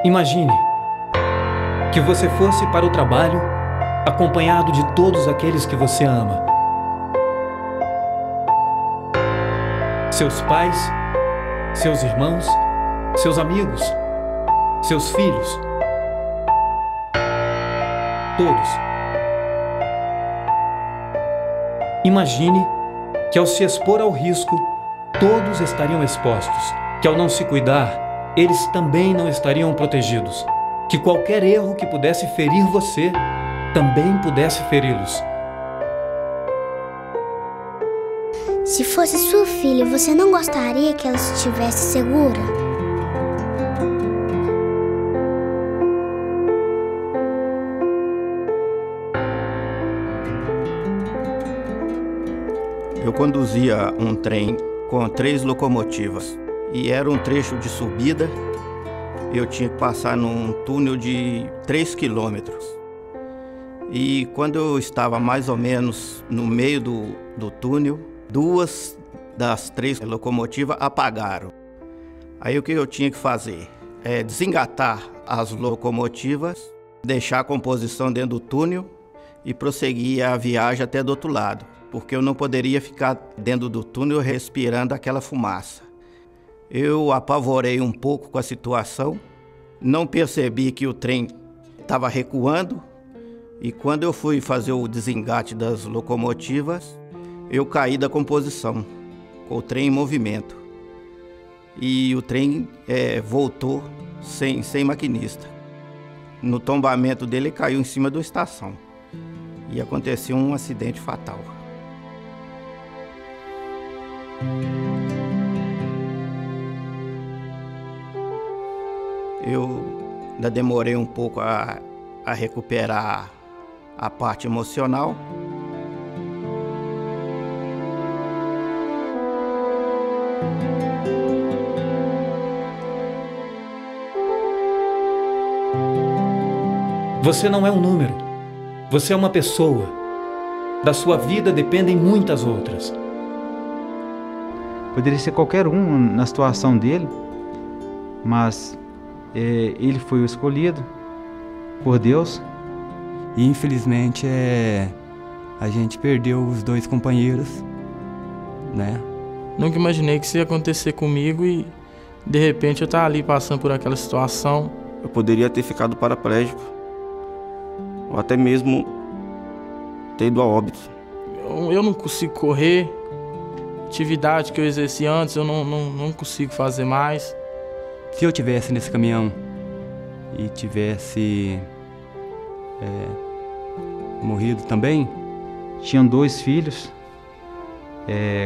Imagine que você fosse para o trabalho acompanhado de todos aqueles que você ama. Seus pais, seus irmãos, seus amigos, seus filhos. Todos. Imagine que ao se expor ao risco, todos estariam expostos, que ao não se cuidar, eles também não estariam protegidos, que qualquer erro que pudesse ferir você, também pudesse feri-los. Se fosse sua filha, você não gostaria que ela estivesse segura? Eu conduzia um trem com 3 locomotivas e era um trecho de subida. Eu tinha que passar num túnel de 3 quilômetros. E quando eu estava mais ou menos no meio do túnel, 2 das 3 locomotivas apagaram. Aí o que eu tinha que fazer? Desengatar as locomotivas, deixar a composição dentro do túnel e prosseguir a viagem até do outro lado, porque eu não poderia ficar dentro do túnel respirando aquela fumaça. Eu apavorei um pouco com a situação, não percebi que o trem estava recuando, e quando eu fui fazer o desengate das locomotivas, eu caí da composição, com o trem em movimento. E o trem voltou sem maquinista. No tombamento dele, ele caiu em cima da estação. E aconteceu um acidente fatal. Eu ainda demorei um pouco a recuperar a parte emocional. Você não é um número. Você é uma pessoa. Da sua vida dependem muitas outras. Poderia ser qualquer um na situação dele, mas ele foi o escolhido por Deus. E infelizmente a gente perdeu os 2 companheiros, né? Nunca imaginei que isso ia acontecer comigo e de repente eu estava ali passando por aquela situação. Eu poderia ter ficado paraplégico, ou até mesmo ter ido a óbito. Eu não consigo correr, atividade que eu exerci antes eu não consigo fazer mais. Se eu tivesse nesse caminhão e tivesse morrido também. Tinham 2 filhos,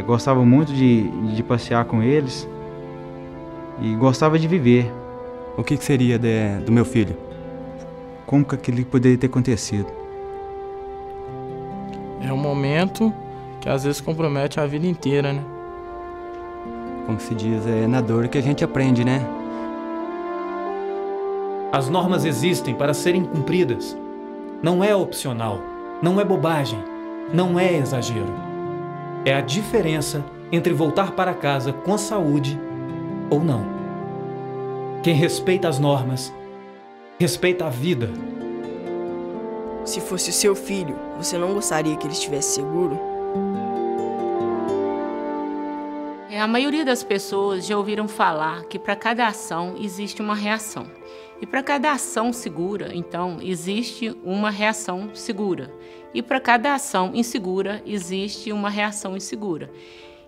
gostava muito de passear com eles e gostava de viver. O que seria do meu filho? Como que aquilo poderia ter acontecido? É um momento que às vezes compromete a vida inteira, né? Como se diz, é na dor que a gente aprende, né? As normas existem para serem cumpridas. Não é opcional, não é bobagem, não é exagero. É a diferença entre voltar para casa com saúde ou não. Quem respeita as normas, respeita a vida. Se fosse o seu filho, você não gostaria que ele estivesse seguro? A maioria das pessoas já ouviram falar que para cada ação existe uma reação. E para cada ação segura, então, existe uma reação segura. E para cada ação insegura, existe uma reação insegura.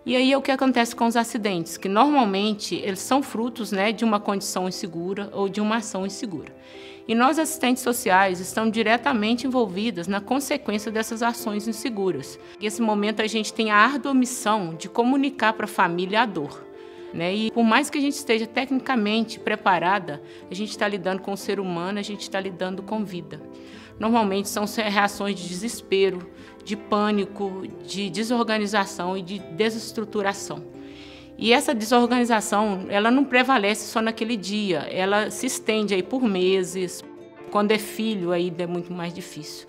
E aí é o que acontece com os acidentes, que normalmente eles são frutos, né, de uma condição insegura ou de uma ação insegura. E nós, assistentes sociais, estamos diretamente envolvidas na consequência dessas ações inseguras. Nesse momento, a gente tem a árdua missão de comunicar para a família a dor. E por mais que a gente esteja tecnicamente preparada, a gente está lidando com o ser humano, a gente está lidando com vida. Normalmente são reações de desespero, de pânico, de desorganização e de desestruturação. E essa desorganização, ela não prevalece só naquele dia, ela se estende aí por meses. Quando é filho, ainda é muito mais difícil.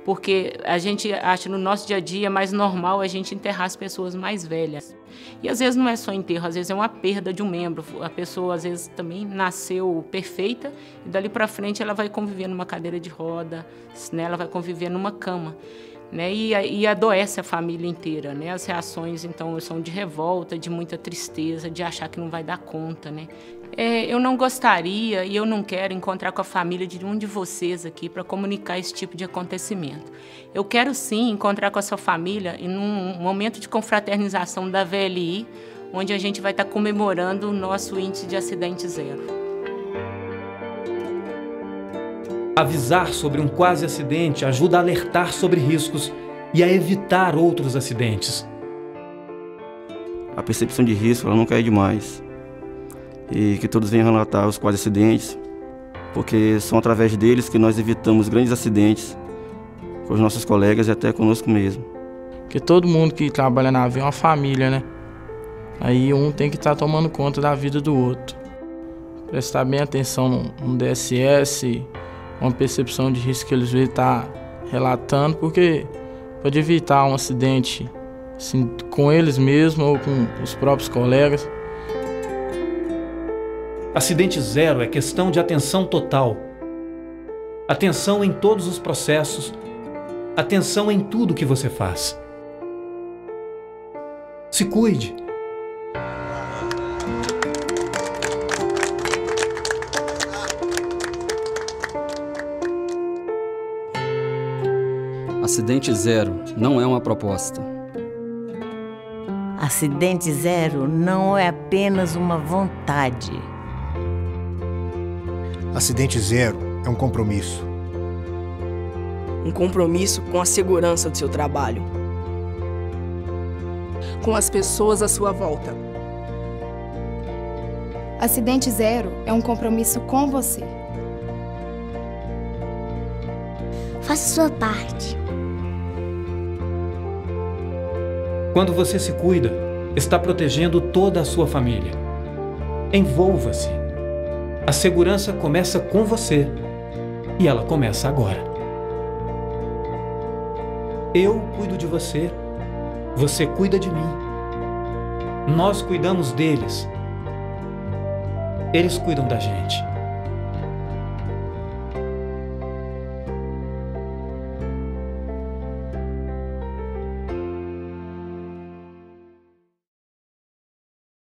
porque a gente acha no nosso dia a dia mais normal a gente enterrar as pessoas mais velhas. E às vezes não é só enterro, às vezes é uma perda de um membro. A pessoa às vezes também nasceu perfeita e dali para frente ela vai conviver numa cadeira de roda, né? Ela vai conviver numa cama. Né, e adoece a família inteira, né? As reações, então, são de revolta, de muita tristeza, de achar que não vai dar conta, né? Eu não gostaria e eu não quero encontrar com a família de um de vocês aqui para comunicar esse tipo de acontecimento. Eu quero sim encontrar com a sua família em um momento de confraternização da VLI, onde a gente vai estar comemorando o nosso índice de acidente zero. Avisar sobre um quase acidente ajuda a alertar sobre riscos e a evitar outros acidentes. A percepção de risco ela nunca é demais. E que todos venham relatar os quase acidentes, porque são através deles que nós evitamos grandes acidentes com os nossos colegas e até conosco mesmo. Porque todo mundo que trabalha na via é uma família, né? Aí um tem que estar tomando conta da vida do outro. Prestar bem atenção no DSS, uma percepção de risco que eles vão estar relatando, porque pode evitar um acidente assim, com eles mesmos ou com os próprios colegas. Acidente zero é questão de atenção total. Atenção em todos os processos, atenção em tudo que você faz. Se cuide. Acidente zero não é uma proposta. Acidente zero não é apenas uma vontade. Acidente zero é um compromisso. Um compromisso com a segurança do seu trabalho. Com as pessoas à sua volta. Acidente zero é um compromisso com você. Faça sua parte. Quando você se cuida, está protegendo toda a sua família. Envolva-se. A segurança começa com você e ela começa agora. Eu cuido de você, você cuida de mim. Nós cuidamos deles. Eles cuidam da gente.